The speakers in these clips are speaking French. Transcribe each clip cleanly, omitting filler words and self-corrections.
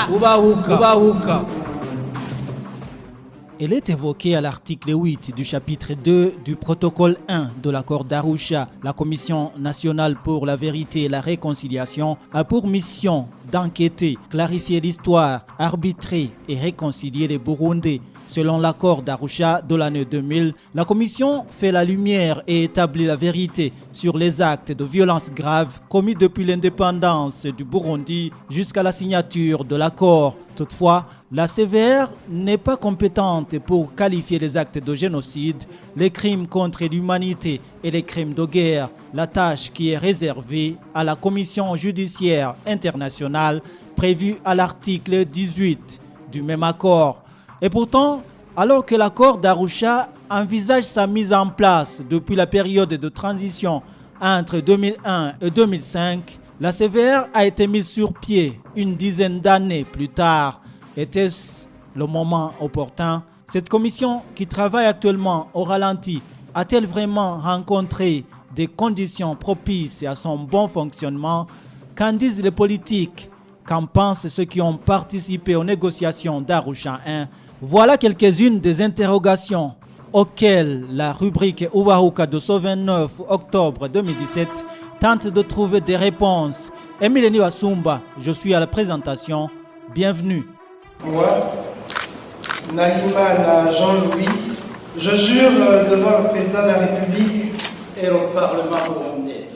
Ubahuka. Elle est évoquée à l'article 8 du chapitre 2 du protocole 1 de l'accord d'Arusha. La Commission nationale pour la vérité et la réconciliation a pour mission d'enquêter, clarifier l'histoire, arbitrer et réconcilier les Burundais. Selon l'accord d'Arusha de l'année 2000, la Commission fait la lumière et établit la vérité sur les actes de violence graves commis depuis l'indépendance du Burundi jusqu'à la signature de l'accord. Toutefois, la CVR n'est pas compétente pour qualifier les actes de génocide, les crimes contre l'humanité et les crimes de guerre. La tâche qui est réservée à la Commission judiciaire internationale prévue à l'article 18 du même accord. Et pourtant, alors que l'accord d'Arusha envisage sa mise en place depuis la période de transition entre 2001 et 2005, la CVR a été mise sur pied une dizaine d'années plus tard. Était-ce le moment opportun? Cette commission qui travaille actuellement au ralenti a-t-elle vraiment rencontré des conditions propices à son bon fonctionnement? Qu'en disent les politiques? Qu'en pensent ceux qui ont participé aux négociations d'Arusha 1? Voilà quelques-unes des interrogations auxquelles la rubrique Ubahuka de ce 29 octobre 2017 tente de trouver des réponses. Emile Niwasumba, je suis à la présentation. Bienvenue. Moi, Nahimana Jean-Louis, je jure devant le président de la République et le Parlement burundais.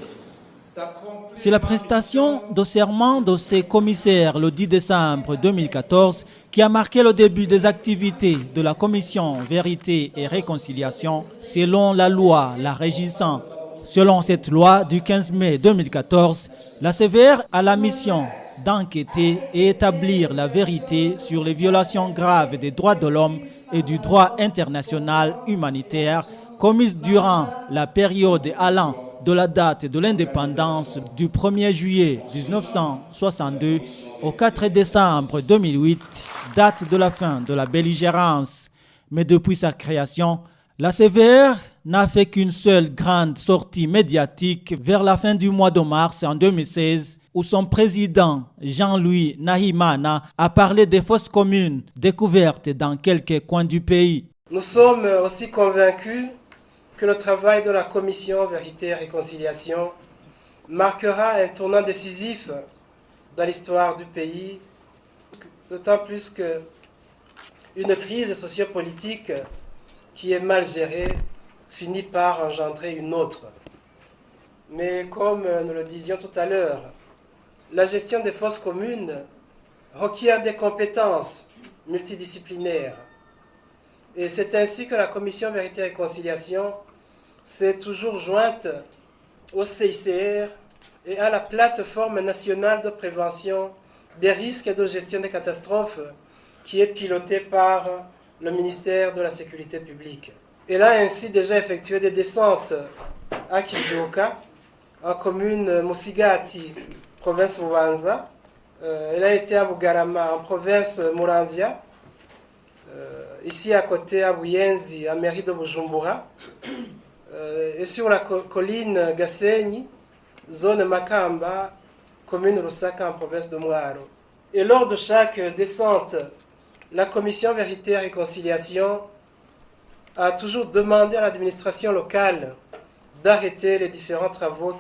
C'est la prestation de serment de ces commissaires le 10 décembre 2014 qui a marqué le début des activités de la Commission Vérité et Réconciliation selon la loi la régissant. Selon cette loi du 15 mai 2014, la CVR a la mission d'enquêter et établir la vérité sur les violations graves des droits de l'homme et du droit international humanitaire commises durant la période allant de la date de l'indépendance du 1er juillet 1962 au 4 décembre 2008, date de la fin de la belligérance. Mais depuis sa création, la CVR n'a fait qu'une seule grande sortie médiatique vers la fin du mois de mars en 2016, où son président, Jean-Louis Nahimana, a parlé des fosses communes découvertes dans quelques coins du pays. Nous sommes aussi convaincus que le travail de la Commission Vérité et Réconciliation marquera un tournant décisif dans l'histoire du pays, d'autant plus qu'une crise sociopolitique qui est mal gérée finit par engendrer une autre. Mais comme nous le disions tout à l'heure, la gestion des fosses communes requiert des compétences multidisciplinaires. Et c'est ainsi que la Commission Vérité et Réconciliation s'est toujours jointe au CICR et à la plateforme nationale de prévention des risques et de gestion des catastrophes qui est pilotée par le ministère de la Sécurité publique. Elle a ainsi déjà effectué des descentes à Kijuka, en commune Musigati, province Bubanza. Elle a été à Bugarama, en province Muramvya. Ici à côté à Buyenzi, à mairie de Bujumbura, et sur la colline Gasenyi, zone Makamba, commune Lusaka en province de Mwaro. Et lors de chaque descente, la Commission Vérité et Réconciliation a toujours demandé à l'administration locale d'arrêter les différents travaux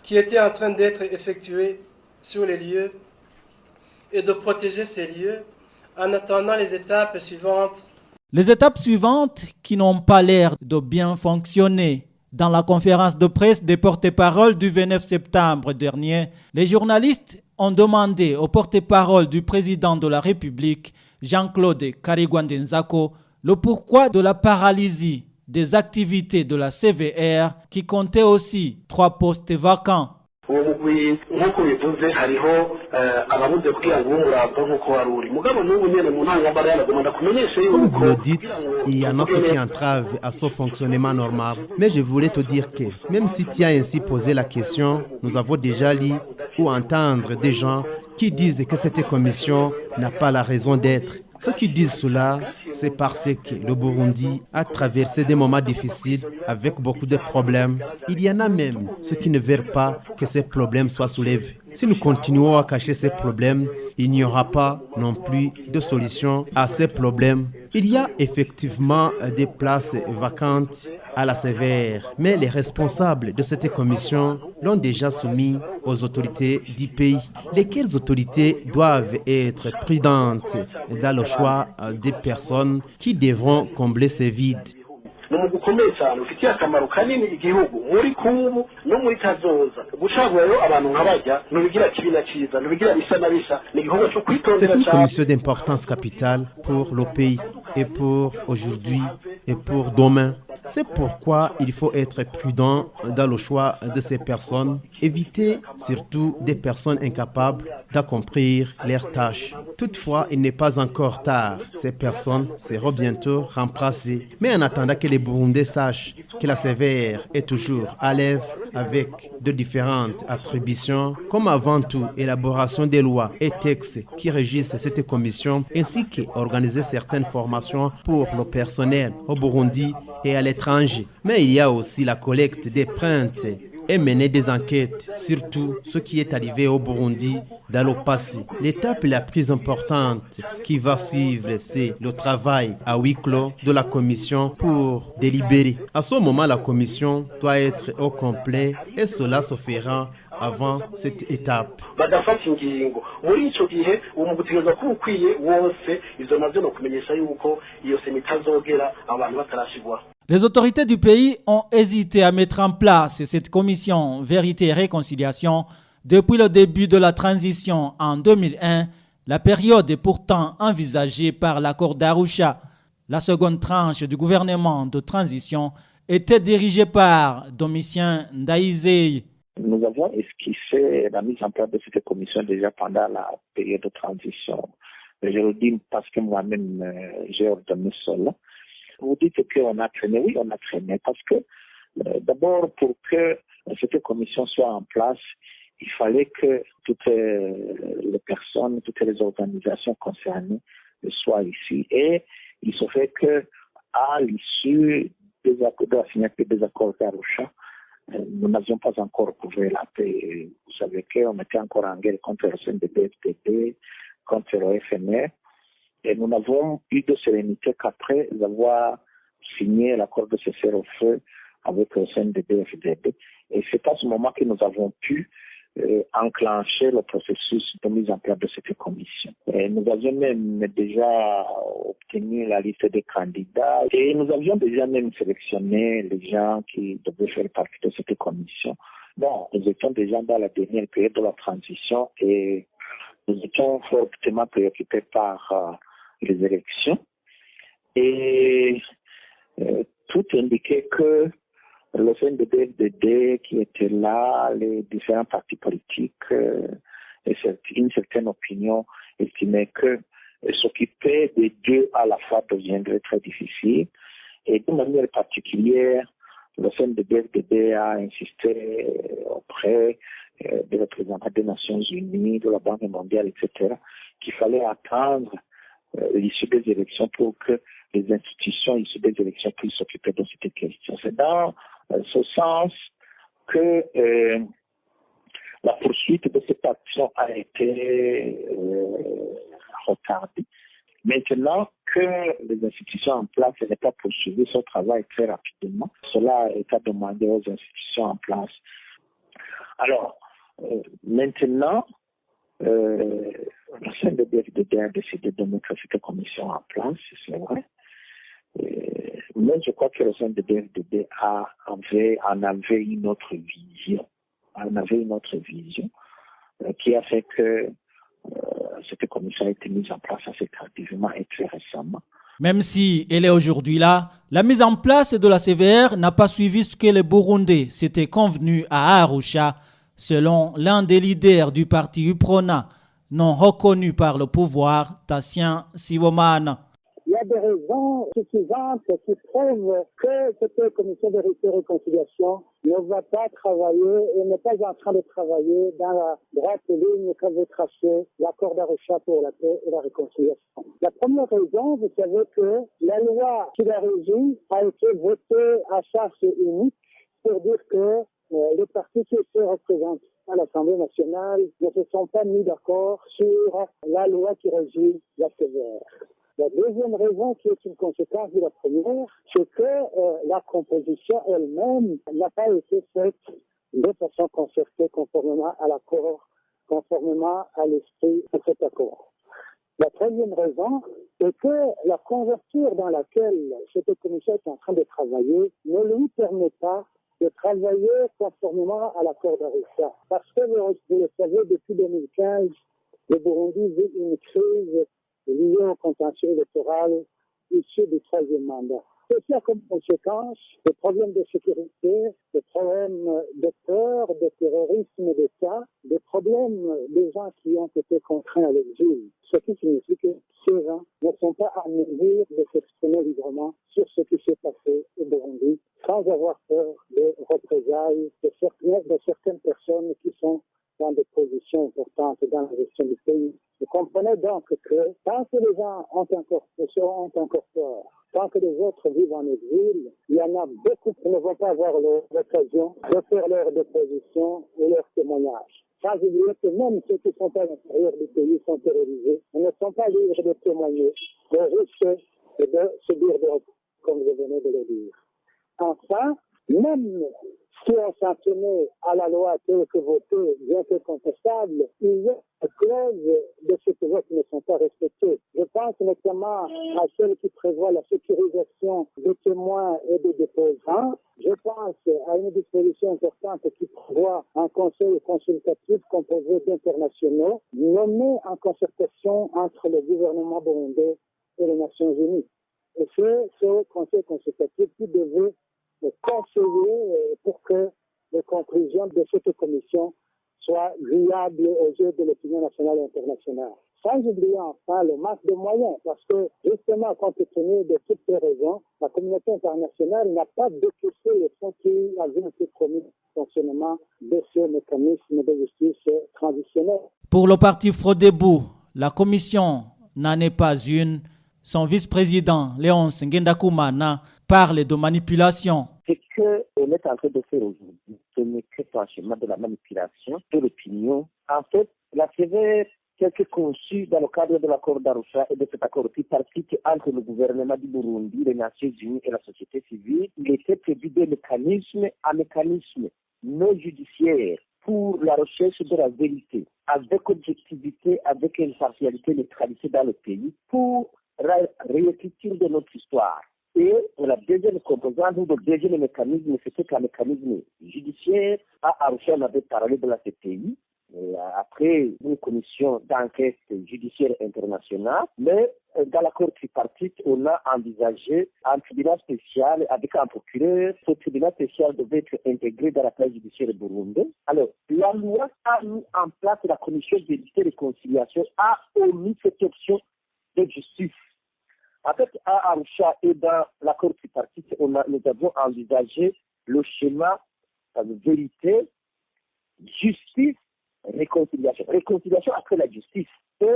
qui étaient en train d'être effectués sur les lieux et de protéger ces lieux en attendant les étapes suivantes. Les étapes suivantes qui n'ont pas l'air de bien fonctionner. Dans la conférence de presse des porte-paroles du 29 septembre dernier, les journalistes ont demandé au porte-parole du président de la République, Jean-Claude Karigwandenzako, le pourquoi de la paralysie des activités de la CVR qui comptait aussi 3 postes vacants. Comme vous le dites, il y en a ceux qui entravent à ce fonctionnement normal. Mais je voulais te dire que, même si tu as ainsi posé la question, nous avons déjà lu ou entendre des gens qui disent que cette commission n'a pas la raison d'être. Ceux qui disent cela, c'est parce que le Burundi a traversé des moments difficiles avec beaucoup de problèmes. Il y en a même ceux qui ne veulent pas que ces problèmes soient soulevés. Si nous continuons à cacher ces problèmes, il n'y aura pas non plus de solution à ces problèmes. Il y a effectivement des places vacantes à la sévère, mais les responsables de cette commission l'ont déjà soumis aux autorités du pays. Lesquelles autorités doivent être prudentes dans le choix des personnes qui devront combler ces vides. C'est une commission d'importance capitale pour le pays et pour aujourd'hui et pour demain. C'est pourquoi il faut être prudent dans le choix de ces personnes, éviter surtout des personnes incapables d'accomplir leurs tâches. Toutefois, il n'est pas encore tard. Ces personnes seront bientôt remplacées. Mais en attendant que les Burundais sachent que la sévère est toujours à l'œuvre avec de différentes attributions, comme avant tout élaboration des lois et textes qui régissent cette commission, ainsi qu'organiser certaines formations pour le personnel au Burundi et à l'étranger. Mais il y a aussi la collecte des plaintes et mener des enquêtes, surtout ce qui est arrivé au Burundi dans le passé. L'étape la plus importante qui va suivre, c'est le travail à huis clos de la commission pour délibérer. À ce moment, la commission doit être au complet et cela se fera avant cette étape. Les autorités du pays ont hésité à mettre en place cette commission Vérité et Réconciliation depuis le début de la transition en 2001, la période est pourtant envisagée par l'accord d'Arusha. La seconde tranche du gouvernement de transition était dirigée par Domitien Ndaizeye. Nous avons esquissé la mise en place de cette commission déjà pendant la période de transition. Je le dis parce que moi-même, j'ai ordonné cela. Vous dites qu'on a traîné. Oui, on a traîné parce que d'abord, pour que cette commission soit en place, il fallait que toutes les personnes, toutes les organisations concernées soient ici. Et il se fait que à l'issue de la signature des accords d'Arusha, nous n'avions pas encore trouvé la paix. Vous savez qu'on était encore en guerre contre le CNDD-FDD, contre le FNR. Et nous n'avons eu de sérénité qu'après avoir signé l'accord de cessez-le-feu avec le CNDD-FDD. Et c'est à ce moment que nous avons pu enclencher le processus de mise en place de cette commission. Et nous avions même déjà obtenu la liste des candidats et nous avions déjà même sélectionné les gens qui devaient faire partie de cette commission. Bon, nous étions déjà dans la dernière période de la transition et nous étions fortement préoccupés par les élections. Et tout indiquait que le CNDD-FDD qui était là, les différents partis politiques et une certaine opinion estimaient que s'occuper des deux à la fois deviendrait très difficile. Et de manière particulière, le CNDD-FDD a insisté auprès des représentants des Nations Unies, de la Banque mondiale, etc., qu'il fallait attendre l'issue des élections pour que les institutions issues des élections puissent s'occuper de cette question. C'est dans ce sens que la poursuite de cette action a été retardée. Maintenant que les institutions en place n'aient pas poursuivi ce travail très rapidement, cela est à demander aux institutions en place. Alors, maintenant, le CNDD-FDD a décidé de mettre cette commission en place, c'est vrai. Mais je crois que le CNDD-FDD en avait une autre vision. Qui a fait que cette commission a été mise en place assez tardivement et très récemment. Même si elle est aujourd'hui là, la mise en place de la CVR n'a pas suivi ce que les Burundais s'étaient convenus à Arusha, selon l'un des leaders du parti UPRONA, non reconnu par le pouvoir, Tassien Sibomana. Il y a des des raisons suffisantes qui prouvent que cette commission de vérité et réconciliation ne va pas travailler et n'est pas en train de travailler dans la droite ligne qu'avait tracée l'accord d'Arusha pour la paix et la réconciliation. La première raison, vous savez que la loi qui la régit a été votée à charge unique pour dire que les partis qui étaient représentés à l'Assemblée nationale ne se sont pas mis d'accord sur la loi qui régit la CVR. La deuxième raison, qui est une conséquence de la première, c'est que la composition elle-même n'a pas été faite de façon concertée conformément à l'accord, conformément à l'esprit de cet accord. La troisième raison, c'est que la conjoncture dans laquelle cette commission est en train de travailler ne lui permet pas de travailler conformément à l'accord d'Arusha. Parce que, vous le savez, depuis 2015, le Burundi vit une crise liée au contentieux électoral issu du troisième mandat. Ceci a comme conséquence des problèmes de sécurité, des problèmes de peur, de terrorisme d'État, des problèmes des gens qui ont été contraints à l'exil. Ce qui signifie que ces gens ne sont pas à mesure de s'exprimer librement sur ce qui s'est passé au Burundi, sans avoir peur des représailles de certaines personnes qui sont dans des positions importantes dans la gestion du pays. Vous comprenez donc que tant que les gens ont encore peur, tant que les autres vivent en exil, il y en a beaucoup qui ne vont pas avoir l'occasion de faire leur déposition ou leur témoignage. Sans oublier que même ceux qui sont à l'intérieur du pays sont terrorisés, ils ne sont pas libres de témoigner, de risquer et de subir des recours, comme je venais de le dire. Enfin, même si on s'en tenait à la loi telle que votée, bien que contestable, il y a des clauses de ce vote qui ne sont pas respectées. Je pense notamment à celle qui prévoit la sécurisation des témoins et des déposants. Je pense à une disposition importante qui prévoit un conseil consultatif composé d'internationaux, nommé en concertation entre le gouvernement burundais et les Nations Unies. Et c'est ce conseil consultatif qui devait conseiller pour que les conclusions de cette commission soient viables aux yeux de l'opinion nationale et internationale. Sans oublier enfin le manque de moyens, parce que justement, compte tenu de toutes ces raisons, la communauté internationale n'a pas décaissé les fonds qui avaient été promis au fonctionnement de ce mécanisme de justice transitionnelle. Pour le parti Frodebou, la commission n'en est pas une. Son vice-président, Léonce Ngendakumana, parle de manipulation. Ce qu'on est en train de faire aujourd'hui, ce n'est que un chemin de la manipulation de l'opinion. En fait, la CVR, tel que conçu dans le cadre de l'accord d'Arusha et de cet accord tripartite entre le gouvernement du Burundi, les Nations Unies et la société civile, il était prévu un mécanisme non judiciaire pour la recherche de la vérité, avec objectivité, avec impartialité, neutralité dans le pays, pour réécriture de notre histoire. Et la deuxième composante, ou le deuxième mécanisme, c'était qu'un mécanisme judiciaire. À Arusha, on avait parlé de la CPI, après une commission d'enquête judiciaire internationale, mais dans l'accord tripartite, on a envisagé un tribunal spécial avec un procureur. Ce tribunal spécial devait être intégré dans la place judiciaire burundaise. Alors, la loi a mis en place la commission de vérité et réconciliation, a omis cette option de justice. En fait, à Arusha et dans l'accord tripartite, nous avons envisagé le schéma de vérité, justice, réconciliation. Réconciliation après la justice. Et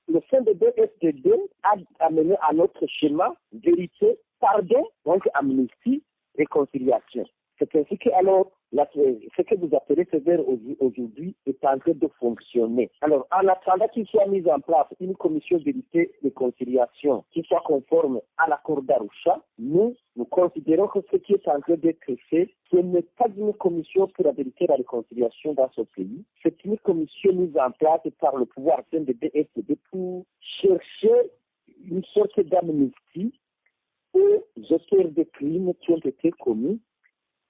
le CNDD-FDD a amené à notre schéma vérité, pardon, donc amnistie, réconciliation. C'est ainsi que alors, ce que vous appelez CVR aujourd'hui est en train de fonctionner. Alors, en attendant qu'il soit mis en place une commission de vérité et réconciliation qui soit conforme à l'accord d'Arusha, nous considérons que ce qui est en train d'être fait, ce n'est pas une commission pour la vérité et la réconciliation dans ce pays. C'est une commission mise en place par le pouvoir CNDD-FDD pour chercher une sorte d'amnistie aux auteurs de crimes qui ont été commis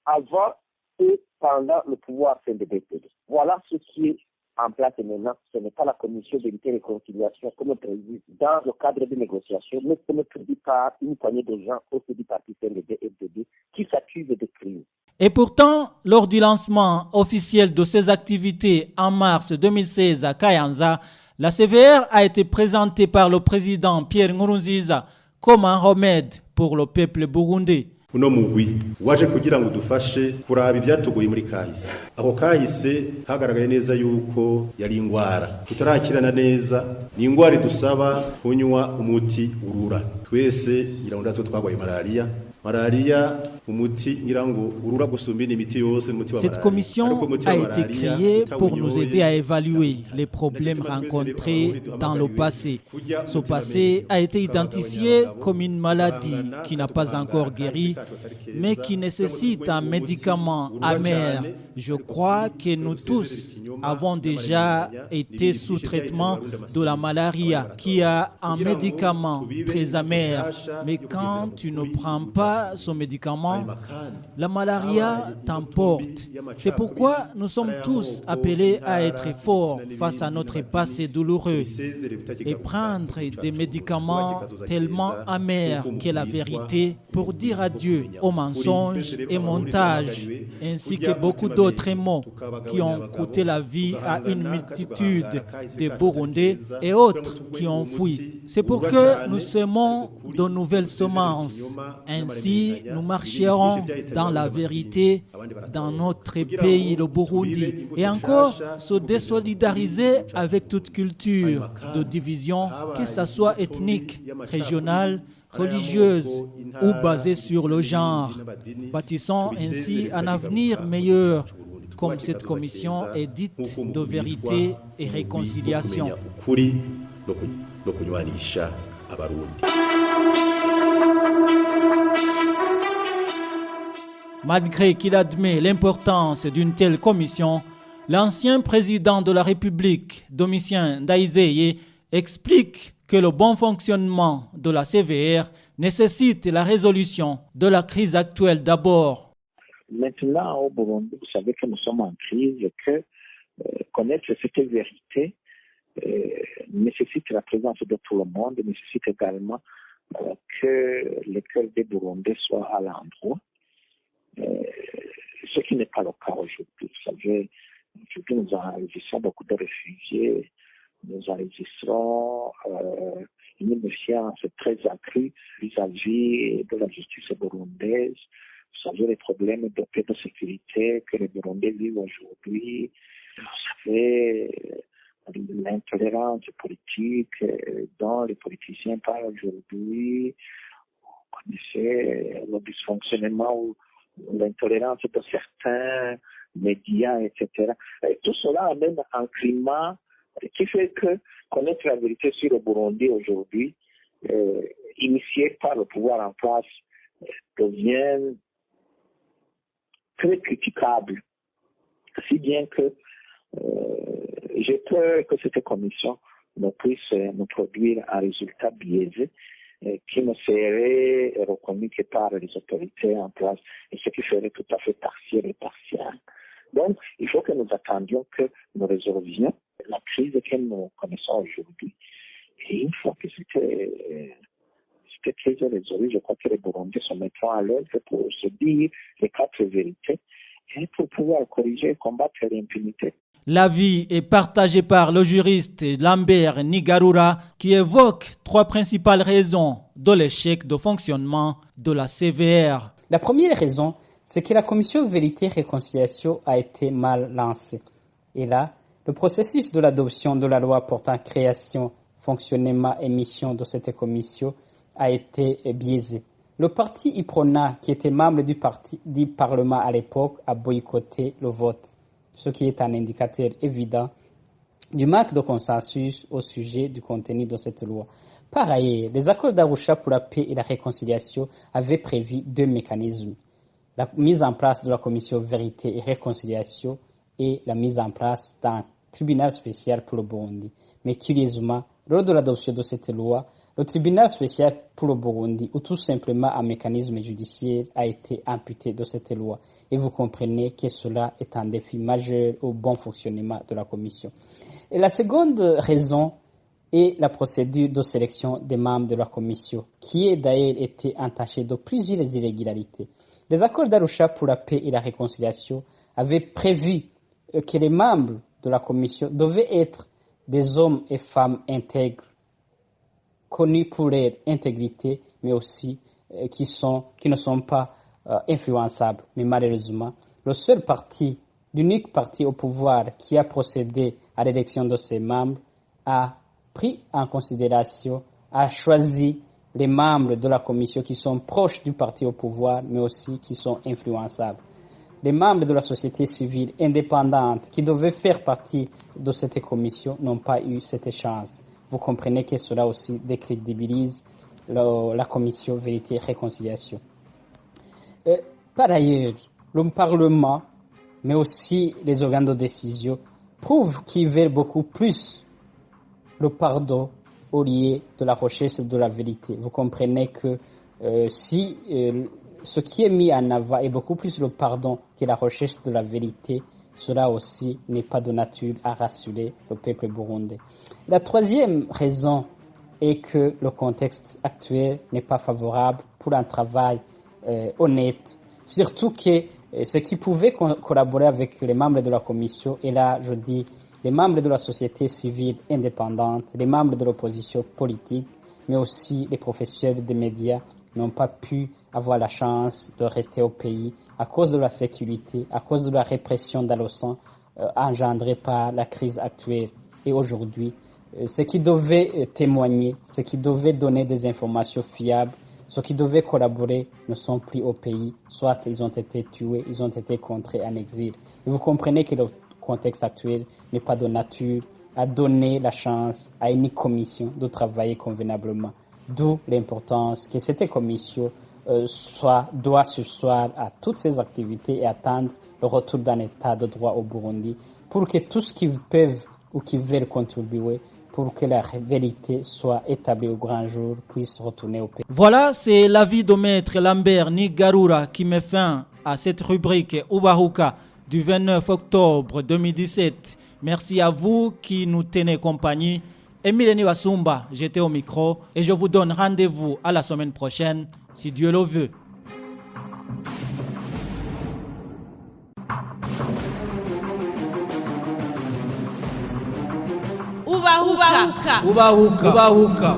avant et pendant le pouvoir CNDD-FDD. Voilà ce qui est en place maintenant. Ce n'est pas la commission de vérité et réconciliation comme prévu dans le cadre des négociations, mais comme prévu par une poignée de gens au sein du parti CNDD-FDD qui s'accusent de crimes. Et pourtant, lors du lancement officiel de ses activités en mars 2016 à Kayanza, la CVR a été présentée par le président Pierre Nkurunziza comme un remède pour le peuple burundais. uno mugwi waje kugira ngo dufashe kuraba ivyatugoye muri kahise aho kahise hagaragaye neza yuko yari ingwara tutarakirana neza ni ingwara dusaba kunywa umuti urura twese ngira ngo ndazo twagwaye malaria umuti ngira ngo urura gusumba imiti yose umuti wa malaria. Cette commission a été créée pour nous aider à évaluer les problèmes rencontrés dans le passé. Ce passé a été identifié comme une maladie qui n'a pas encore guéri, mais qui nécessite un médicament amer. Je crois que nous tous avons déjà été sous traitement de la malaria, qui a un médicament très amer. Mais quand tu ne prends pas ce médicament, la malaria t'emporte. C'est pourquoi nous sommes tous appelés à être forts face à notre passé douloureux et prendre des médicaments tellement amers que la vérité pour dire adieu aux mensonges et montages, ainsi que beaucoup d'autres mots qui ont coûté la vie à une multitude de Burundais et autres qui ont fui. C'est pour que nous semons de nouvelles semences. Ainsi, nous marcherons dans la vérité dans notre pays, le Burundi, et encore se désolidariser avec toute culture de division, que ce soit ethnique, régionale, religieuse ou basée sur le genre. Bâtissons ainsi un avenir meilleur, comme cette commission est dite de vérité et réconciliation. Malgré qu'il admet l'importance d'une telle commission, l'ancien président de la République, Domitien Ndayizeye, explique que le bon fonctionnement de la CVR nécessite la résolution de la crise actuelle d'abord. Maintenant, au Burundi, vous savez que nous sommes en crise et que connaître cette vérité nécessite la présence de tout le monde, nécessite également que le cœur des Burundais soit à l'endroit. Ce qui n'est pas le cas aujourd'hui. Vous savez, aujourd'hui nous enregistrons beaucoup de réfugiés, nous enregistrons une méfiance très accrue vis-à-vis de la justice burundaise. Vous savez les problèmes de paix de sécurité que les Burundais vivent aujourd'hui. Vous savez l'intolérance politique dont les politiciens parlent aujourd'hui. Vous connaissez le dysfonctionnement ou l'intolérance de certains médias, etc. Et tout cela amène un climat qui fait que connaître la vérité sur le Burundi aujourd'hui, initié par le pouvoir en place, devient très critiquable. Si bien que j'ai peur que cette commission ne puisse nous produire un résultat biaisé qui ne serait reconnu que par les autorités en place, et ce qui serait tout à fait partiel et partiel. Donc, il faut que nous attendions que nous résolvions la crise que nous connaissons aujourd'hui. Et une fois que cette crise est résolue, je crois que les Burundais se mettront à l'œuvre pour se dire les quatre vérités et pour pouvoir corriger et combattre l'impunité. L'avis est partagé par le juriste Lambert Nigarura qui évoque trois principales raisons de l'échec de fonctionnement de la CVR. La première raison, c'est que la commission Vérité et Réconciliation a été mal lancée. Et là, le processus de l'adoption de la loi portant création, fonctionnement et mission de cette commission a été biaisé. Le parti Iprona, qui était membre du Parlement à l'époque, a boycotté le vote, ce qui est un indicateur évident du manque de consensus au sujet du contenu de cette loi. Par ailleurs, les accords d'Arusha pour la paix et la réconciliation avaient prévu deux mécanismes. La mise en place de la commission Vérité et Réconciliation et la mise en place d'un tribunal spécial pour le Burundi. Mais curieusement, lors de l'adoption de cette loi, le tribunal spécial pour le Burundi, ou tout simplement un mécanisme judiciaire, a été amputé de cette loi. Et vous comprenez que cela est un défi majeur au bon fonctionnement de la commission. Et la seconde raison est la procédure de sélection des membres de la commission, qui a d'ailleurs été entachée de plusieurs irrégularités. Les accords d'Arusha pour la paix et la réconciliation avaient prévu que les membres de la commission devaient être des hommes et femmes intègres, connus pour leur intégrité, mais aussi qui ne sont pas influençables. Mais malheureusement, l'unique parti au pouvoir qui a procédé à l'élection de ses membres a pris en considération, a choisi les membres de la commission qui sont proches du parti au pouvoir, mais aussi qui sont influençables. Les membres de la société civile indépendante qui devaient faire partie de cette commission n'ont pas eu cette chance. Vous comprenez que cela aussi décrédibilise la commission Vérité et Réconciliation. Par ailleurs, le Parlement, mais aussi les organes de décision, prouvent qu'ils veulent beaucoup plus le pardon au lieu de la recherche de la vérité. Vous comprenez que si ce qui est mis en avant est beaucoup plus le pardon que la recherche de la vérité, cela aussi n'est pas de nature à rassurer le peuple burundais. La troisième raison est que le contexte actuel n'est pas favorable pour un travail honnête, surtout que ceux qui pouvaient collaborer avec les membres de la commission, et là je dis les membres de la société civile indépendante, les membres de l'opposition politique, mais aussi les professionnels des médias, n'ont pas pu avoir la chance de rester au pays à cause de la sécurité, à cause de la répression dans le sang engendrée par la crise actuelle. Et aujourd'hui, ceux qui devaient témoigner, ceux qui devaient donner des informations fiables, ceux qui devaient collaborer ne sont plus au pays, soit ils ont été tués, ils ont été contraints en exil. Et vous comprenez que le contexte actuel n'est pas de nature à donner la chance à une commission de travailler convenablement. D'où l'importance que cette commission doit surseoir à toutes ces activités et attendre le retour d'un état de droit au Burundi pour que tous qui peuvent ou qui veulent contribuer pour que la vérité soit établie au grand jour puissent retourner au pays. Voilà, c'est l'avis de Maître Lambert Nigarura qui met fin à cette rubrique Ubahuka du 29 octobre 2017. Merci à vous qui nous tenez compagnie. Emile Niwasumba, j'étais au micro et je vous donne rendez-vous à la semaine prochaine, si Dieu le veut. Ubahuka. Ubahuka. Ubahuka.